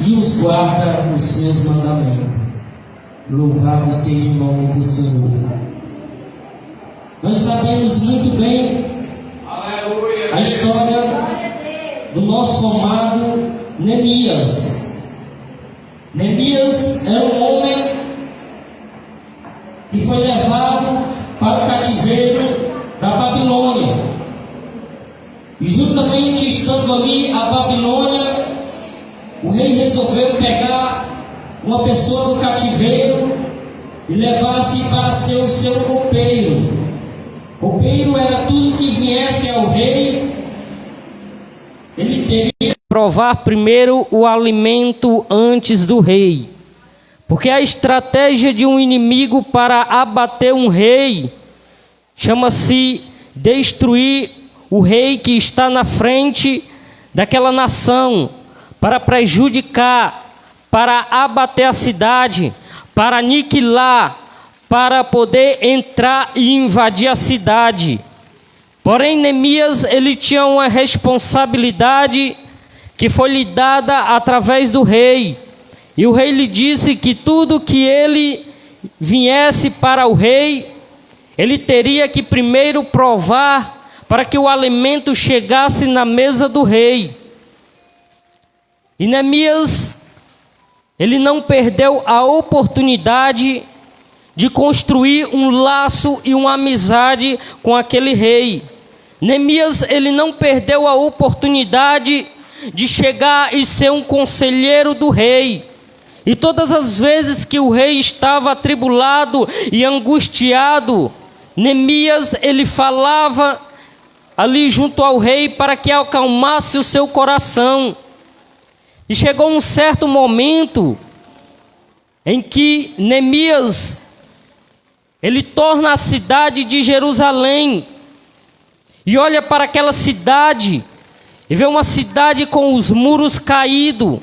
e os guarda os seus mandamentos. Louvado seja o nome do Senhor. Nós sabemos muito bem a história do nosso amado Neemias. Neemias era um homem que foi levado para o cativeiro da Babilônia. E juntamente estando ali a Babilônia, o rei resolveu pegar uma pessoa do cativeiro e levar-se para ser o seu copeiro. Copeiro era tudo que viesse ao rei. Ele teria que provar primeiro o alimento antes do rei. Porque a estratégia de um inimigo para abater um rei chama-se destruir o rei que está na frente daquela nação, para prejudicar, para abater a cidade, para aniquilar, para poder entrar e invadir a cidade. Porém, Neemias, ele tinha uma responsabilidade que foi lhe dada através do rei. E o rei lhe disse que tudo que ele viesse para o rei, ele teria que primeiro provar para que o alimento chegasse na mesa do rei. E Neemias, ele não perdeu a oportunidade de construir um laço e uma amizade com aquele rei. Neemias, ele não perdeu a oportunidade de chegar e ser um conselheiro do rei. E todas as vezes que o rei estava atribulado e angustiado, Neemias, ele falava ali junto ao rei para que acalmasse o seu coração. E chegou um certo momento em que Neemias, ele torna a cidade de Jerusalém e olha para aquela cidade e vê uma cidade com os muros caídos.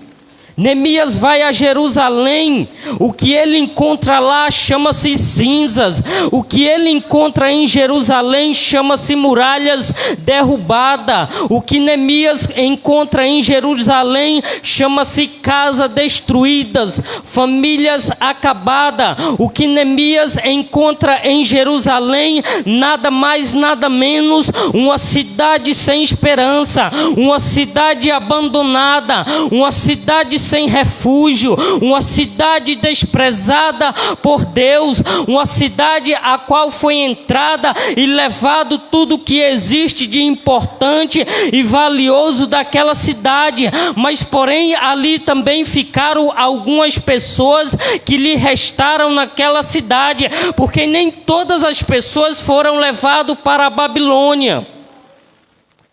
Neemias vai a Jerusalém, o que ele encontra lá chama-se cinzas, o que ele encontra em Jerusalém chama-se muralhas derrubadas, o que Neemias encontra em Jerusalém chama-se casas destruídas, famílias acabadas, o que Neemias encontra em Jerusalém, nada mais, nada menos, uma cidade sem esperança, uma cidade abandonada, uma cidade sem refúgio, uma cidade desprezada por Deus, uma cidade a qual foi entrada e levado tudo que existe de importante e valioso daquela cidade, mas porém ali também ficaram algumas pessoas que lhe restaram naquela cidade, porque nem todas as pessoas foram levadas para a Babilônia,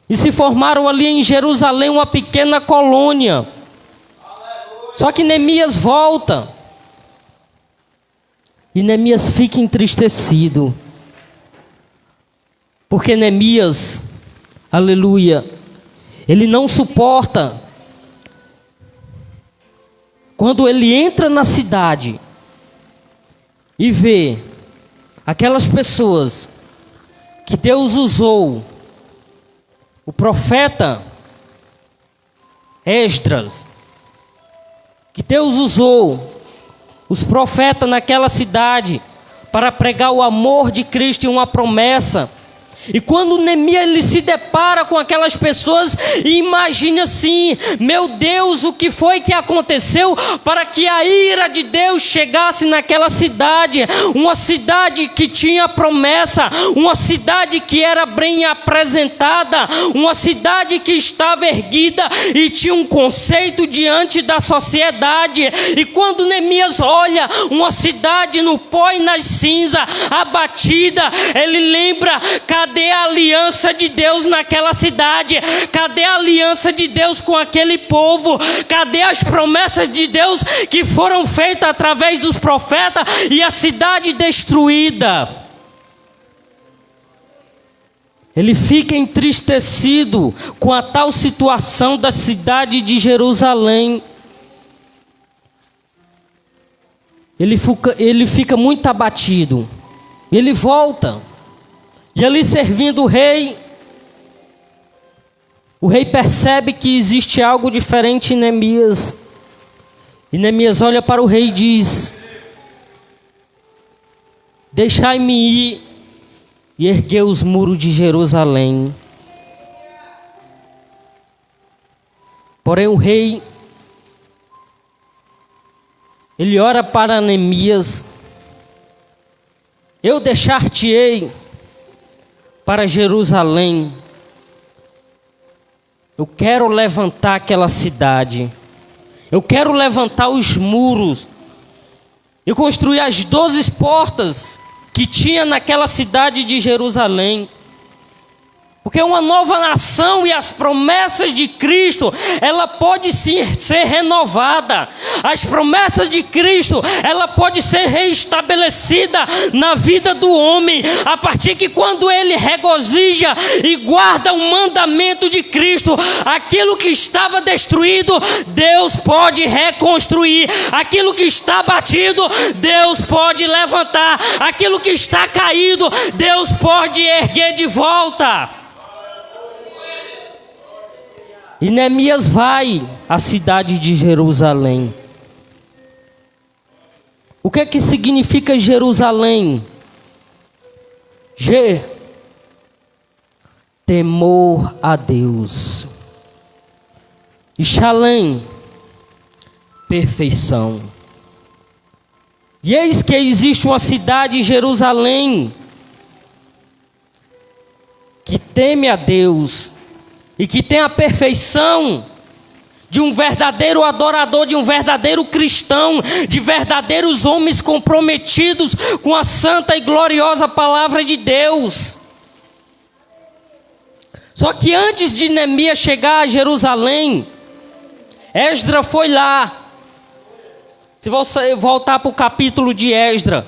e se formaram ali em Jerusalém uma pequena colônia. Só que Neemias volta, e Neemias fica entristecido, porque Neemias, aleluia, ele não suporta, quando ele entra na cidade, e vê aquelas pessoas que Deus usou, o profeta Esdras, que Deus usou os profetas naquela cidade para pregar o amor de Cristo e uma promessa. E quando Neemias ele se depara com aquelas pessoas e imagina assim: meu Deus, o que foi que aconteceu para que a ira de Deus chegasse naquela cidade? Uma cidade que tinha promessa, uma cidade que era bem apresentada, uma cidade que estava erguida e tinha um conceito diante da sociedade. E quando Neemias olha uma cidade no pó e nas cinzas, abatida, ele lembra: cadê a aliança de Deus naquela cidade? Cadê a aliança de Deus com aquele povo? Cadê as promessas de Deus que foram feitas através dos profetas e a cidade destruída? Ele fica entristecido com a tal situação da cidade de Jerusalém. Ele fica muito abatido. Ele volta. E ali servindo o rei percebe que existe algo diferente em Neemias. E Neemias olha para o rei e diz: deixai-me ir e erguer os muros de Jerusalém. Porém o rei, ele ora para Neemias: eu deixar-te-ei para Jerusalém. Eu quero levantar aquela cidade. Eu quero levantar os muros e construir as 12 portas que tinha naquela cidade de Jerusalém. Porque uma nova nação e as promessas de Cristo, ela pode sim ser renovada. As promessas de Cristo, ela pode ser reestabelecida na vida do homem, a partir que quando ele regozija e guarda o mandamento de Cristo, aquilo que estava destruído, Deus pode reconstruir. Aquilo que está batido, Deus pode levantar. Aquilo que está caído, Deus pode erguer de volta. E Neemias vai à cidade de Jerusalém. O que é que significa Jerusalém? Temor a Deus. E Shalem, perfeição. E eis que existe uma cidade, Jerusalém, que teme a Deus e que tem a perfeição de um verdadeiro adorador, de um verdadeiro cristão, de verdadeiros homens comprometidos com a santa e gloriosa palavra de Deus. Só que antes de Neemias chegar a Jerusalém, Esdras foi lá. Se você voltar para o capítulo de Esdras,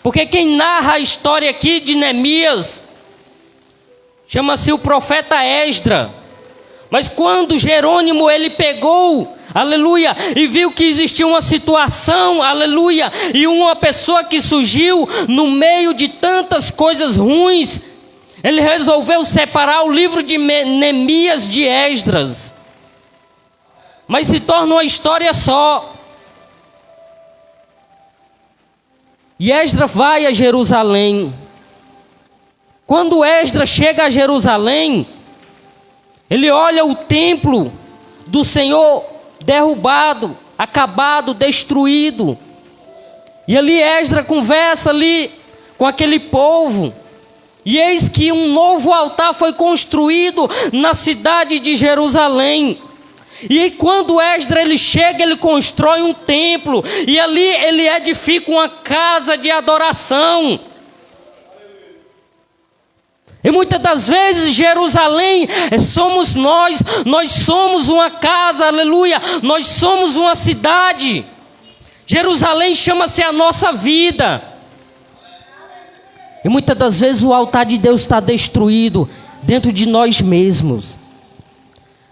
porque quem narra a história aqui de Neemias chama-se o profeta Esdras. Mas quando Jerônimo ele pegou, aleluia, e viu que existia uma situação, aleluia, e uma pessoa que surgiu no meio de tantas coisas ruins, ele resolveu separar o livro de Neemias de Esdras. Mas se torna uma história só. E Esdras vai a Jerusalém. Quando Esdras chega a Jerusalém, ele olha o templo do Senhor derrubado, acabado, destruído. E ali Esdras conversa ali com aquele povo. E eis que um novo altar foi construído na cidade de Jerusalém. E quando Esdras ele chega, ele constrói um templo. E ali ele edifica uma casa de adoração. E muitas das vezes Jerusalém somos nós somos uma casa, aleluia, nós somos uma cidade. Jerusalém chama-se a nossa vida. E muitas das vezes o altar de Deus está destruído dentro de nós mesmos.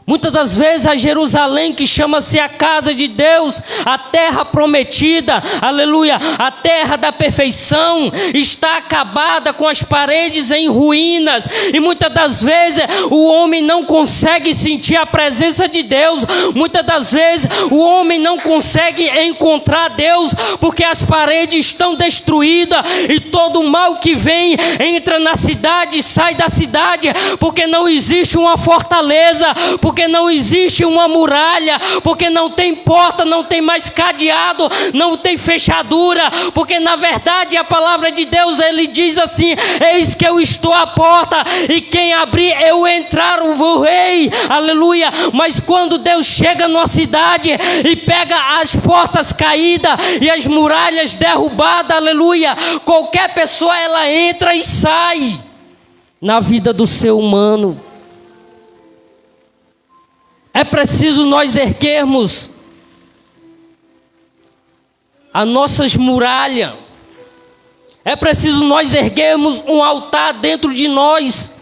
Muitas das vezes a Jerusalém que chama-se a casa de Deus, a terra prometida, aleluia, a terra da perfeição, está acabada com as paredes em ruínas. E muitas das vezes o homem não consegue sentir a presença de Deus. Muitas das vezes o homem não consegue encontrar Deus, porque as paredes estão destruídas. E todo o mal que vem entra na cidade, sai da cidade, porque não existe uma fortaleza, porque não existe uma muralha, porque não tem porta, não tem mais cadeado, não tem fechadura, porque na verdade a palavra de Deus, ele diz assim: eis que eu estou à porta, e quem abrir eu entrar, o rei, aleluia. Mas quando Deus chega numa cidade e pega as portas caídas e as muralhas derrubadas, aleluia, qualquer pessoa ela entra e sai na vida do ser humano. É preciso nós erguermos as nossas muralhas. É preciso nós erguermos um altar dentro de nós.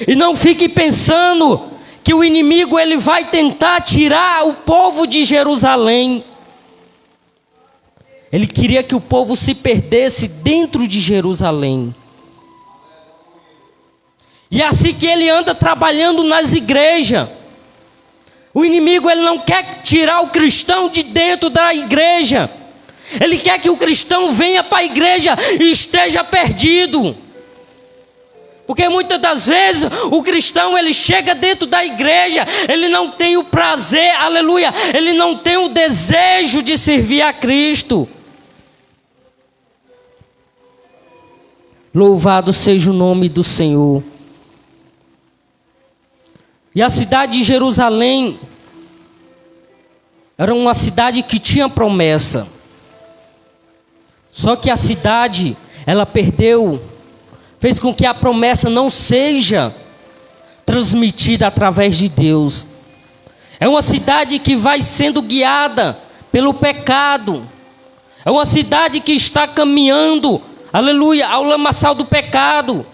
E não fique pensando que o inimigo ele vai tentar tirar o povo de Jerusalém. Ele queria que o povo se perdesse dentro de Jerusalém. E é assim que ele anda trabalhando nas igrejas. O inimigo, ele não quer tirar o cristão de dentro da igreja. Ele quer que o cristão venha para a igreja e esteja perdido. Porque muitas das vezes o cristão, ele chega dentro da igreja, ele não tem o prazer, aleluia, ele não tem o desejo de servir a Cristo. Louvado seja o nome do Senhor. E a cidade de Jerusalém era uma cidade que tinha promessa. Só que a cidade, ela fez com que a promessa não seja transmitida através de Deus. É uma cidade que vai sendo guiada pelo pecado. É uma cidade que está caminhando, aleluia, ao lamaçal do pecado.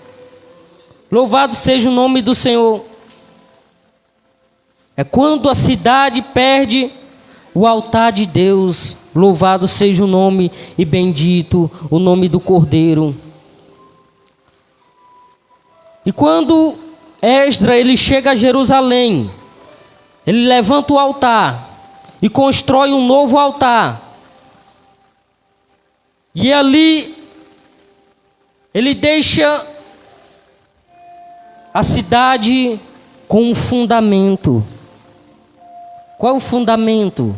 Louvado seja o nome do Senhor. É quando a cidade perde o altar de Deus. Louvado seja o nome e bendito o nome do Cordeiro. E quando Esdras, ele chega a Jerusalém, ele levanta o altar e constrói um novo altar. E ali ele deixa a cidade com um fundamento. Qual é o fundamento?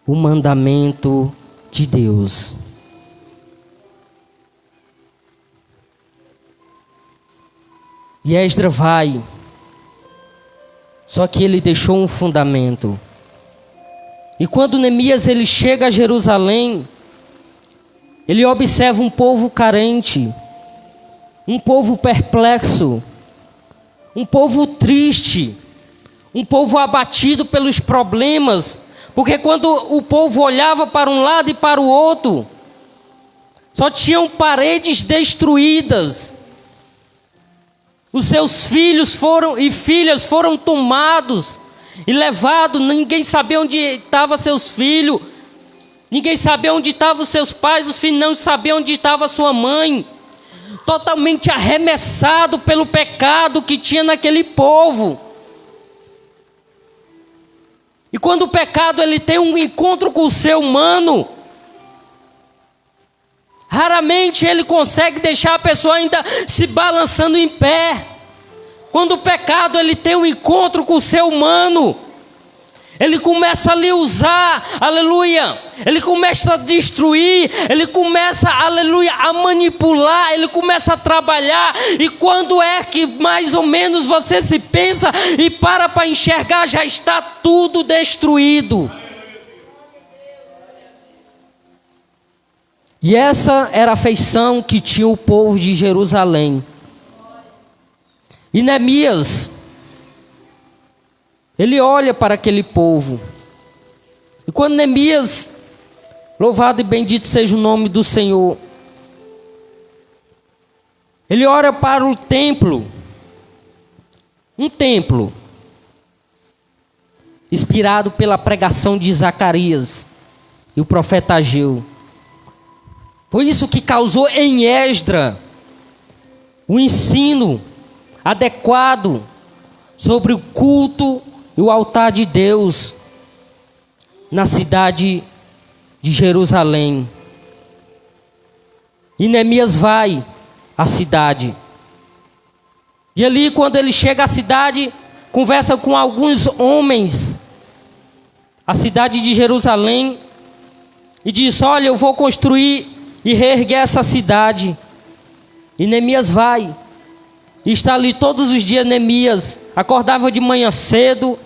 O mandamento de Deus. E Esdras vai, só que ele deixou um fundamento. E quando Neemias ele chega a Jerusalém, ele observa um povo carente, um povo perplexo, um povo triste, um povo abatido pelos problemas, porque quando o povo olhava para um lado e para o outro, só tinham paredes destruídas. Os seus filhos e filhas foram tomados e levados. Ninguém sabia onde estavam seus filhos. Ninguém sabia onde estavam os seus pais. Os filhos não sabiam onde estava a sua mãe. Totalmente arremessado pelo pecado que tinha naquele povo. E quando o pecado ele tem um encontro com o ser humano, raramente ele consegue deixar a pessoa ainda se balançando em pé. Quando o pecado ele tem um encontro com o ser humano, ele começa a lhe usar, aleluia, ele começa a destruir, ele começa, aleluia, a manipular, ele começa a trabalhar. E quando é que mais ou menos você se pensa e para enxergar, já está tudo destruído. E essa era a feição que tinha o povo de Jerusalém. E Neemias, ele olha para aquele povo. E quando Neemias, louvado e bendito seja o nome do Senhor, ele olha para o templo, um templo, inspirado pela pregação de Zacarias e o profeta Ageu. Foi isso que causou em Esdras o ensino adequado sobre o culto e o altar de Deus na cidade de Jerusalém. E Neemias vai à cidade. E ali, quando ele chega à cidade, conversa com alguns homens, a cidade de Jerusalém, e diz: olha, eu vou construir e reerguer essa cidade. E Neemias vai. E está ali todos os dias. Neemias acordava de manhã cedo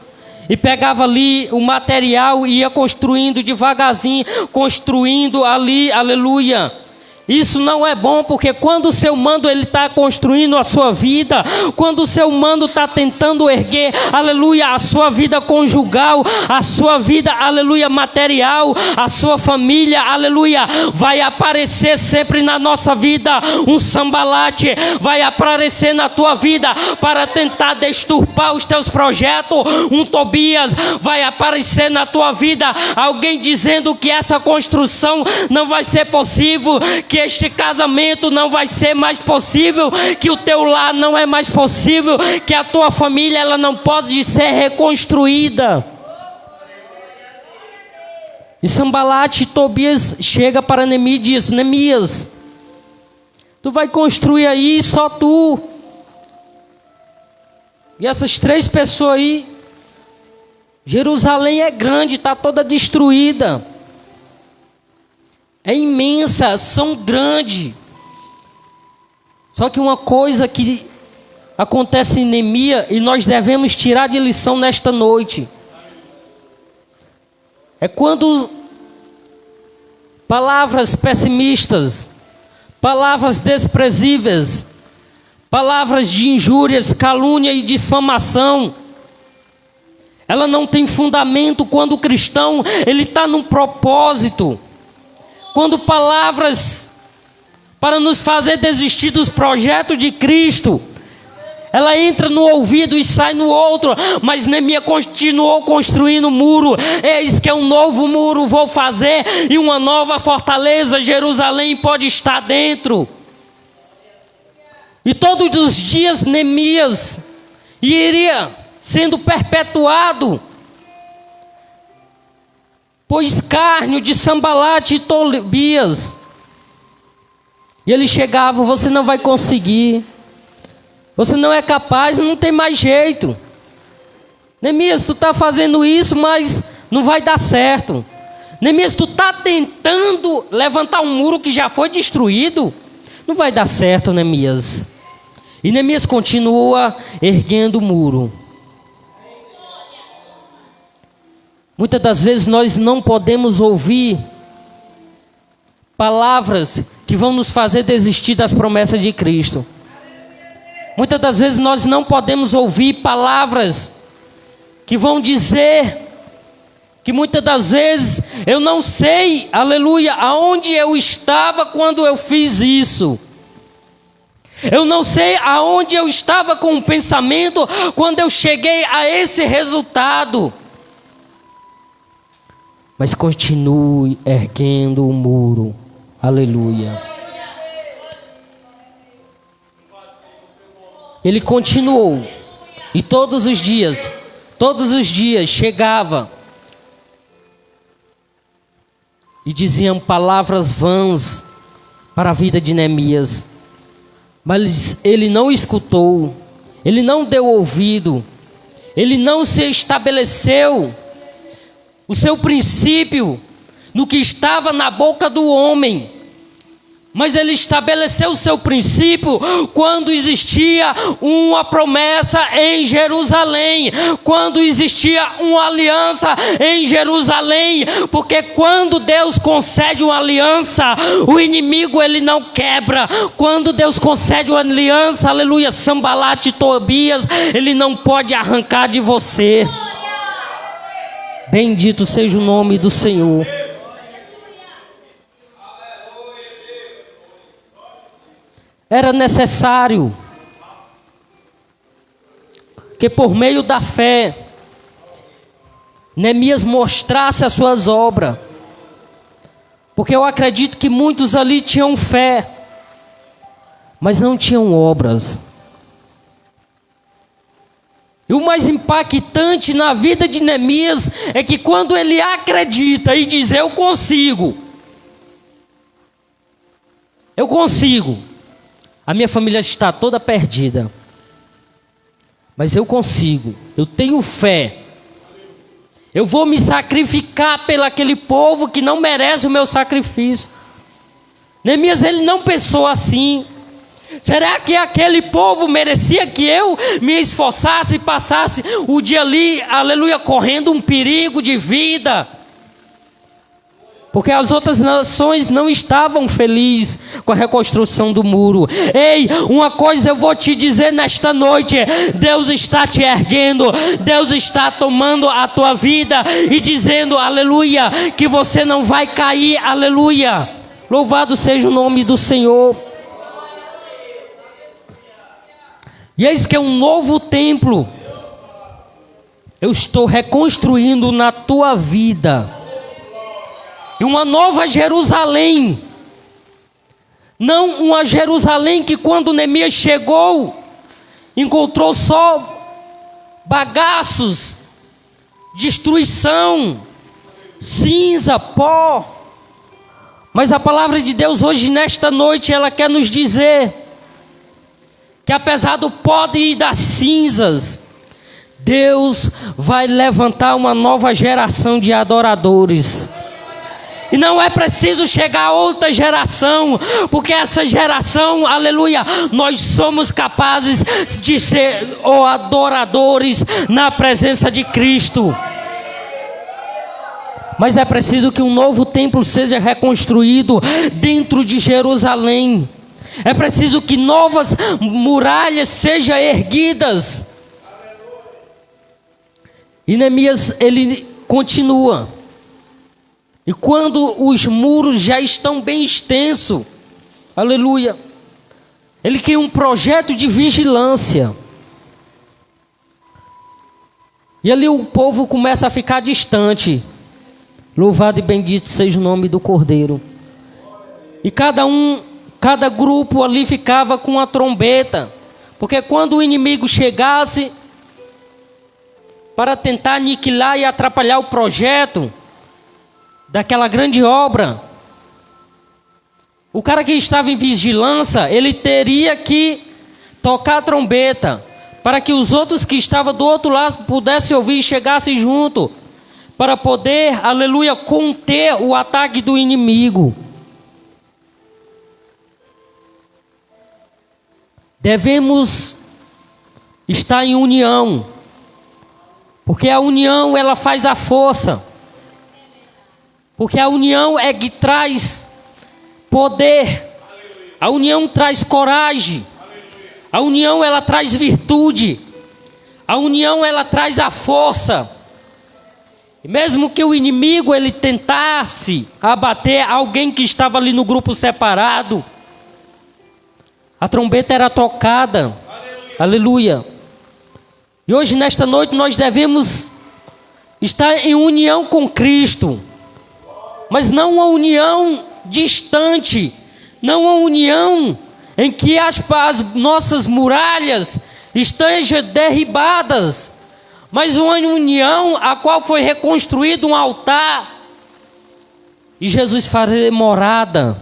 e pegava ali o material e ia construindo devagarzinho, construindo ali, aleluia. Isso não é bom, porque quando o seu mando ele está construindo a sua vida, quando o seu mando está tentando erguer, aleluia, a sua vida conjugal, a sua vida, aleluia, material, a sua família, aleluia, vai aparecer sempre na nossa vida um sambalate, vai aparecer na tua vida para tentar deturpar os teus projetos, um Tobias, vai aparecer na tua vida alguém dizendo que essa construção não vai ser possível, que este casamento não vai ser mais possível, que o teu lar não é mais possível, que a tua família ela não pode ser reconstruída. E Sambalate e Tobias chega para Neemias e diz: Neemias, tu vai construir aí só tu. E essas 3 pessoas aí, Jerusalém é grande, está toda destruída. É imensa, são grandes. Só que uma coisa que acontece em Neemias e nós devemos tirar de lição nesta noite é quando palavras pessimistas, palavras desprezíveis, palavras de injúrias, calúnia e difamação, ela não tem fundamento quando o cristão ele está num propósito. Quando palavras para nos fazer desistir dos projetos de Cristo, ela entra no ouvido e sai no outro. Mas Neemias continuou construindo o muro. Eis que é um novo muro vou fazer, e uma nova fortaleza, Jerusalém, pode estar dentro. E todos os dias Neemias iria sendo perpetuado por escárnio de Sambalate e Tobias. E ele chegava: você não vai conseguir, você não é capaz, não tem mais jeito. Neemias, tu está fazendo isso, mas não vai dar certo. Neemias, tu está tentando levantar um muro que já foi destruído, não vai dar certo, Neemias. E Neemias continua erguendo o muro. Muitas das vezes nós não podemos ouvir palavras que vão nos fazer desistir das promessas de Cristo. Muitas das vezes nós não podemos ouvir palavras que vão dizer que muitas das vezes eu não sei, aleluia, aonde eu estava quando eu fiz isso. Eu não sei aonde eu estava com o pensamento quando eu cheguei a esse resultado. Mas continue erguendo o muro. Aleluia. Ele continuou. E todos os dias chegava. E diziam palavras vãs para a vida de Neemias. Mas ele não escutou. Ele não deu ouvido. Ele não se estabeleceu o seu princípio no que estava na boca do homem, mas ele estabeleceu o seu princípio quando existia uma promessa em Jerusalém, quando existia uma aliança em Jerusalém, porque quando Deus concede uma aliança, o inimigo ele não quebra. Quando Deus concede uma aliança, aleluia, Sambalate e Tobias, ele não pode arrancar de você. Bendito seja o nome do Senhor. Era necessário que por meio da fé Neemias mostrasse as suas obras, porque eu acredito que muitos ali tinham fé, mas não tinham obras. E o mais impactante na vida de Neemias é que quando ele acredita e diz: eu consigo, a minha família está toda perdida, mas eu consigo, eu tenho fé, eu vou me sacrificar pelo aquele povo que não merece o meu sacrifício. Neemias ele não pensou assim. Será que aquele povo merecia que eu me esforçasse e passasse o dia ali, aleluia, correndo um perigo de vida? Porque as outras nações não estavam felizes com a reconstrução do muro. Ei, uma coisa eu vou te dizer nesta noite: Deus está te erguendo, Deus está tomando a tua vida e dizendo, aleluia, que você não vai cair, aleluia. Louvado seja o nome do Senhor. E eis que é um novo templo eu estou reconstruindo na tua vida, e uma nova Jerusalém Não uma Jerusalém que quando Neemias chegou, encontrou só bagaços, destruição, cinza, pó. Mas a palavra de Deus hoje, nesta noite, ela quer nos dizer que apesar do pó e das cinzas, Deus vai levantar uma nova geração de adoradores. E não é preciso chegar a outra geração, porque essa geração, aleluia, nós somos capazes de ser adoradores na presença de Cristo. Mas é preciso que um novo templo seja reconstruído dentro de Jerusalém. É preciso que novas muralhas sejam erguidas. E Neemias, ele continua. E quando os muros já estão bem extensos, aleluia, ele cria um projeto de vigilância. E ali o povo começa a ficar distante. Louvado e bendito seja o nome do Cordeiro. E cada grupo ali ficava com a trombeta, porque quando o inimigo chegasse para tentar aniquilar e atrapalhar o projeto daquela grande obra, o cara que estava em vigilância, ele teria que tocar a trombeta, para que os outros que estavam do outro lado pudessem ouvir e chegassem junto, para poder, aleluia, conter o ataque do inimigo. Devemos estar em união, porque a união ela faz a força, porque a união é que traz poder, a união traz coragem, a união ela traz virtude, a união ela traz a força. E mesmo que o inimigo ele tentasse abater alguém que estava ali no grupo separado, a trombeta era tocada. Aleluia. E hoje, nesta noite, nós devemos estar em união com Cristo. Mas não uma união distante. Não uma união em que as nossas muralhas estejam derribadas. Mas uma união a qual foi reconstruído um altar. E Jesus fará morada.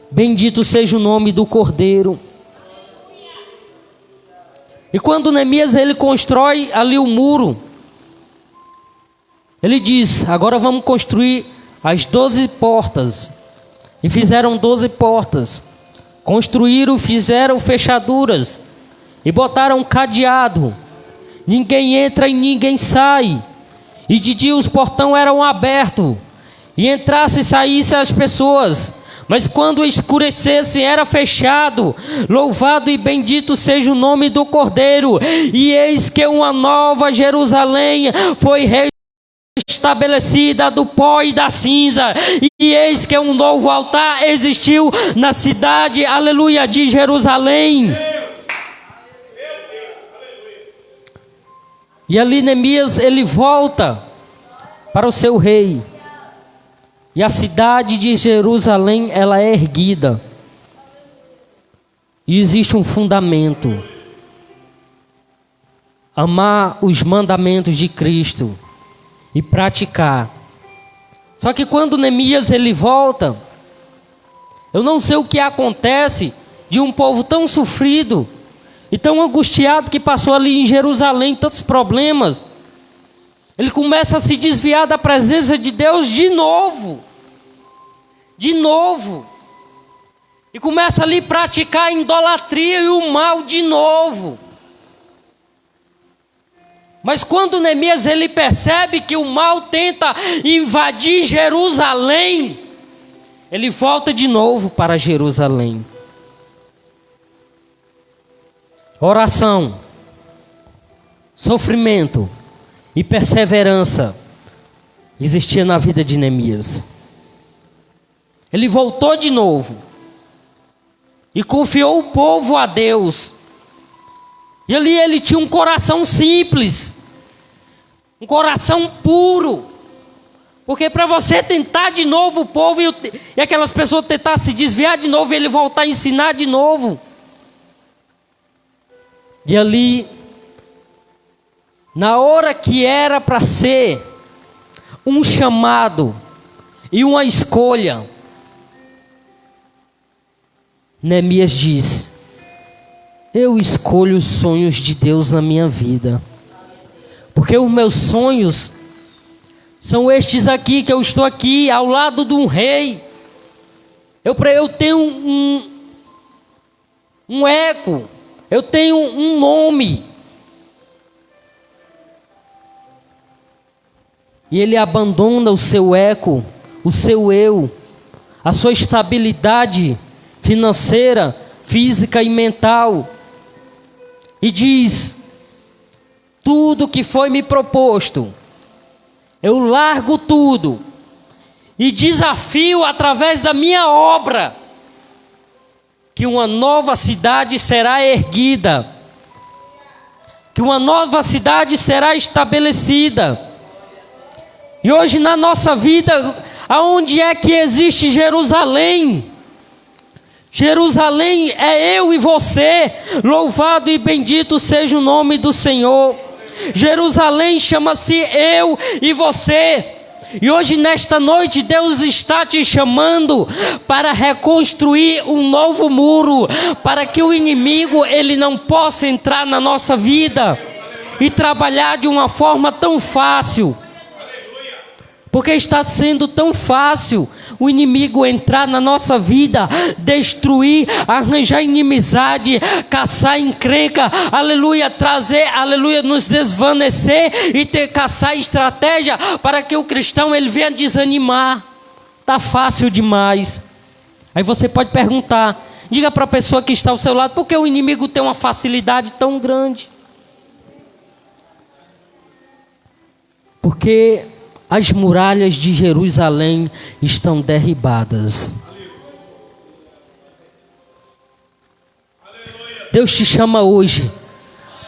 Bendito seja o nome do Cordeiro. E quando Neemias ele constrói ali o muro, ele diz: agora vamos construir as 12 portas. E fizeram 12 portas. Construíram, fizeram fechaduras. E botaram um cadeado. Ninguém entra e ninguém sai. E de dia os portões eram abertos. E entrasse e saísse as pessoas. Mas quando escurecesse era fechado. Louvado e bendito seja o nome do Cordeiro. E eis que uma nova Jerusalém foi restabelecida do pó e da cinza. E eis que um novo altar existiu na cidade, aleluia, de Jerusalém. E ali Neemias ele volta para o seu rei. E a cidade de Jerusalém, ela é erguida. E existe um fundamento. Amar os mandamentos de Cristo e praticar. Só que quando Neemias ele volta, eu não sei o que acontece de um povo tão sofrido e tão angustiado que passou ali em Jerusalém, tantos problemas. Ele começa a se desviar da presença de Deus de novo. De novo. E começa ali a praticar a idolatria e o mal de novo. Mas quando Neemias ele percebe que o mal tenta invadir Jerusalém, ele volta de novo para Jerusalém. Oração, sofrimento e perseverança existia na vida de Neemias. Ele voltou de novo e confiou o povo a Deus. E ali ele tinha um coração simples, um coração puro, Porque para você tentar de novo o povo e aquelas pessoas tentar se desviar de novo e ele voltar a ensinar de novo. E ali, na hora que era para ser um chamado e uma escolha, Neemias diz: eu escolho os sonhos de Deus na minha vida, porque os meus sonhos são estes aqui, que eu estou aqui ao lado de um rei. Eu tenho um eco, eu tenho um nome. E ele abandona o seu eco, o seu eu, a sua estabilidade financeira, física e mental, e diz: tudo que foi me proposto, eu largo tudo e desafio através da minha obra que uma nova cidade será erguida, que uma nova cidade será estabelecida. E hoje na nossa vida, aonde é que existe Jerusalém? Jerusalém é eu e você. Louvado e bendito seja o nome do Senhor. Jerusalém chama-se eu e você. E hoje nesta noite Deus está te chamando para reconstruir um novo muro, para que o inimigo ele não possa entrar na nossa vida e trabalhar de uma forma tão fácil. Porque está sendo tão fácil o inimigo entrar na nossa vida, destruir, arranjar inimizade, caçar encrenca, aleluia, trazer, aleluia, nos desvanecer e caçar estratégia para que o cristão ele venha desanimar. Está fácil demais. Aí você pode perguntar, diga para a pessoa que está ao seu lado, por que o inimigo tem uma facilidade tão grande? Porque as muralhas de Jerusalém estão derribadas. Deus te chama hoje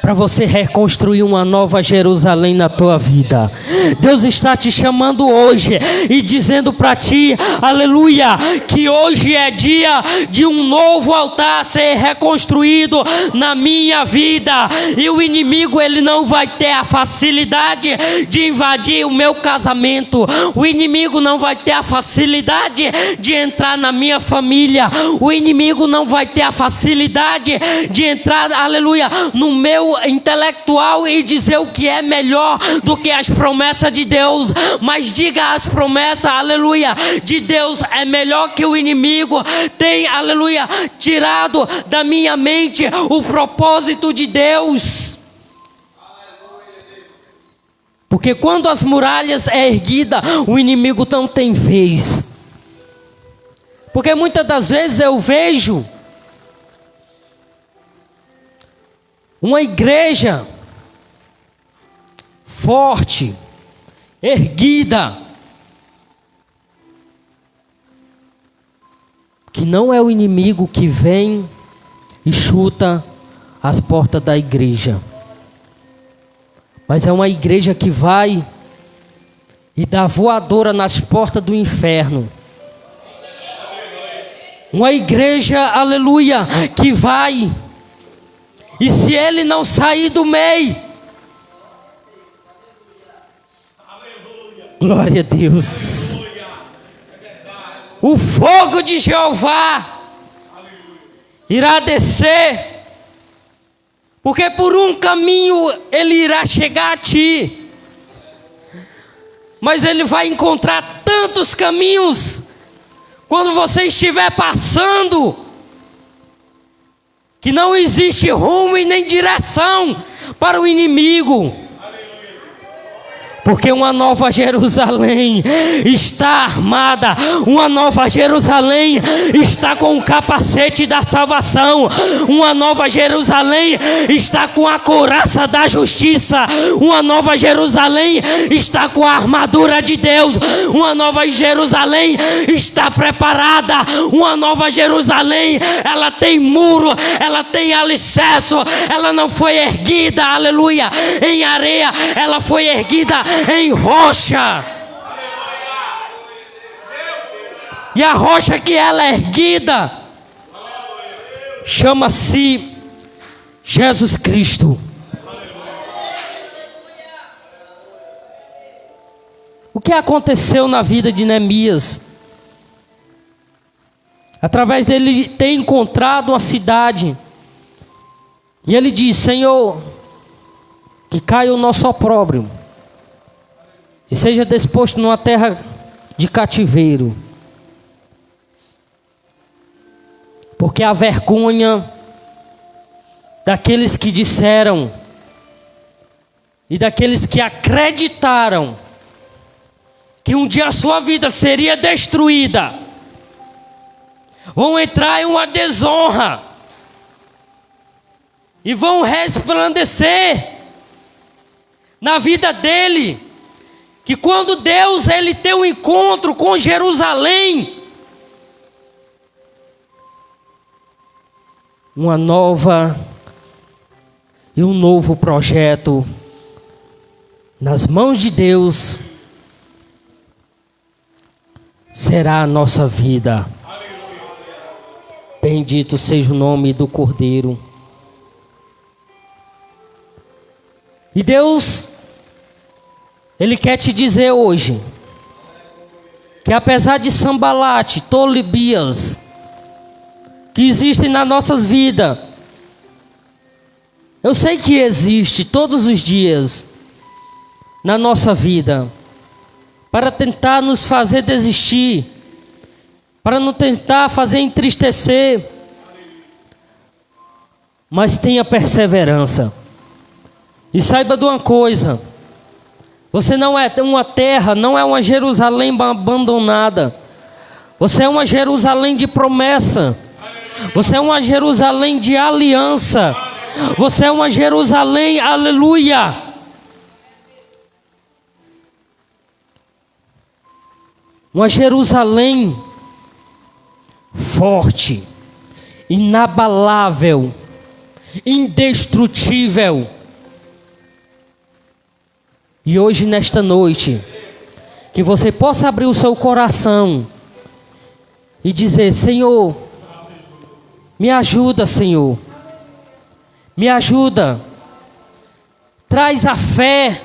para você reconstruir uma nova Jerusalém na tua vida. Deus está te chamando hoje e dizendo para ti, aleluia, que hoje é dia de um novo altar ser reconstruído na minha vida. E o inimigo ele não vai ter a facilidade de invadir o meu casamento. O inimigo não vai ter a facilidade de entrar na minha família. O inimigo não vai ter a facilidade de entrar, aleluia, no meu intelectual e dizer o que é melhor do que as promessas de Deus. Mas diga as promessas, aleluia, de Deus é melhor que o inimigo tem, aleluia, tirado da minha mente o propósito de Deus. Porque quando as muralhas é erguida, o inimigo não tem vez. Porque muitas das vezes eu vejo uma igreja forte, erguida, que não é o inimigo que vem e chuta as portas da igreja, mas é uma igreja que vai e dá voadora nas portas do inferno. Uma igreja, aleluia, que vai, e se ele não sair do meio, glória a Deus, o fogo de Jeová irá descer, porque por um caminho ele irá chegar a ti, mas ele vai encontrar tantos caminhos quando você estiver passando, que não existe rumo e nem direção para o inimigo. Porque uma nova Jerusalém está armada, uma nova Jerusalém está com o capacete da salvação, uma nova Jerusalém está com a couraça da justiça, uma nova Jerusalém está com a armadura de Deus, uma nova Jerusalém está preparada, uma nova Jerusalém, ela tem muro, ela tem alicerce, ela não foi erguida, aleluia, em areia, ela foi erguida em rocha. E a rocha que ela é erguida chama-se Jesus Cristo. O que aconteceu na vida de Neemias? Através dele ter encontrado uma cidade. E ele diz: Senhor, que caia o nosso opróbrio e seja disposto numa terra de cativeiro. Porque a vergonha daqueles que disseram e daqueles que acreditaram que um dia a sua vida seria destruída, vão entrar em uma desonra e vão resplandecer na vida dele, que quando Deus ele tem um encontro com Jerusalém, uma nova e um novo projeto nas mãos de Deus será a nossa vida. Bendito seja o nome do Cordeiro. E Deus, Ele quer te dizer hoje que apesar de Sambalate, Tobias, que existem nas nossas vidas, eu sei que existe todos os dias na nossa vida, para tentar nos fazer desistir, para não tentar fazer entristecer, mas tenha perseverança. E saiba de uma coisa: você não é uma terra, não é uma Jerusalém abandonada. Você é uma Jerusalém de promessa. Você é uma Jerusalém de aliança. Você é uma Jerusalém, aleluia. Uma Jerusalém forte, inabalável, indestrutível. E hoje, nesta noite, que você possa abrir o seu coração e dizer: Senhor, me ajuda, Senhor, me ajuda, traz a fé,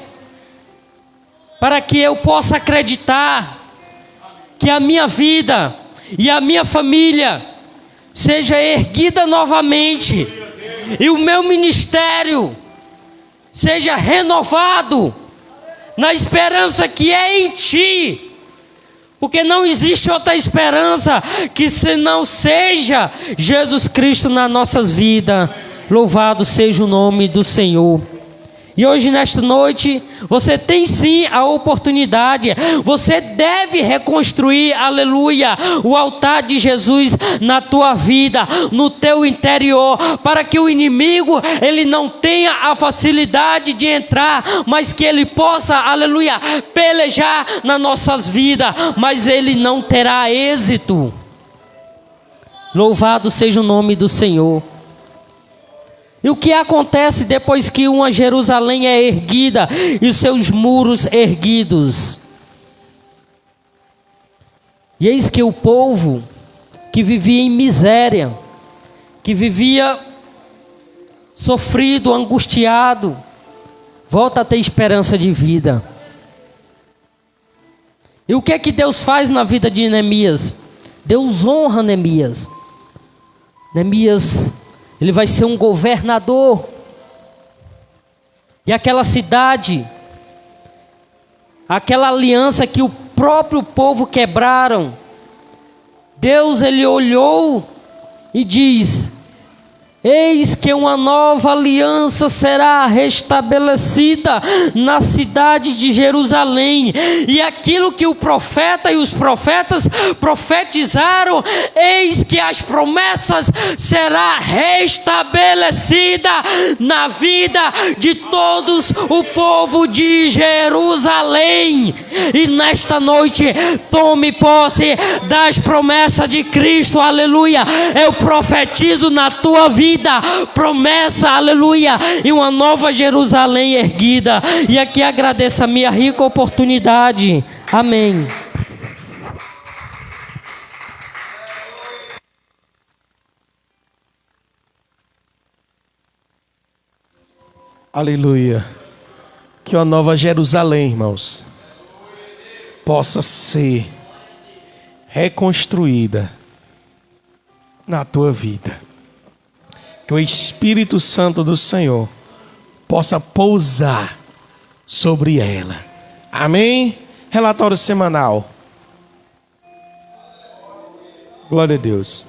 para que eu possa acreditar que a minha vida e a minha família seja erguida novamente, e o meu ministério seja renovado, na esperança que é em Ti, porque não existe outra esperança que se não seja Jesus Cristo nas nossas vidas. Louvado seja o nome do Senhor. E hoje, nesta noite, você tem sim a oportunidade, você deve reconstruir, aleluia, o altar de Jesus na tua vida, no teu interior, para que o inimigo, ele não tenha a facilidade de entrar, mas que ele possa, aleluia, pelejar nas nossas vidas, mas ele não terá êxito. Louvado seja o nome do Senhor. E o que acontece depois que uma Jerusalém é erguida e os seus muros erguidos? E eis que o povo que vivia em miséria, que vivia sofrido, angustiado, volta a ter esperança de vida. E o que é que Deus faz na vida de Neemias? Deus honra Neemias. Neemias, ele vai ser um governador. E aquela cidade, aquela aliança que o próprio povo quebraram, Deus, ele olhou e diz: eis que uma nova aliança será restabelecida na cidade de Jerusalém. E aquilo que o profeta e os profetas profetizaram, eis que as promessas será restabelecida na vida de todos o povo de Jerusalém. E nesta noite, tome posse das promessas de Cristo, aleluia. Eu profetizo na tua vida promessa, aleluia, e uma nova Jerusalém erguida. E aqui agradeço a minha rica oportunidade. Amém. Aleluia. Que a Nova Jerusalém, irmãos, possa ser reconstruída na tua vida. Que o Espírito Santo do Senhor possa pousar sobre ela. Amém? Relatório semanal. Glória a Deus.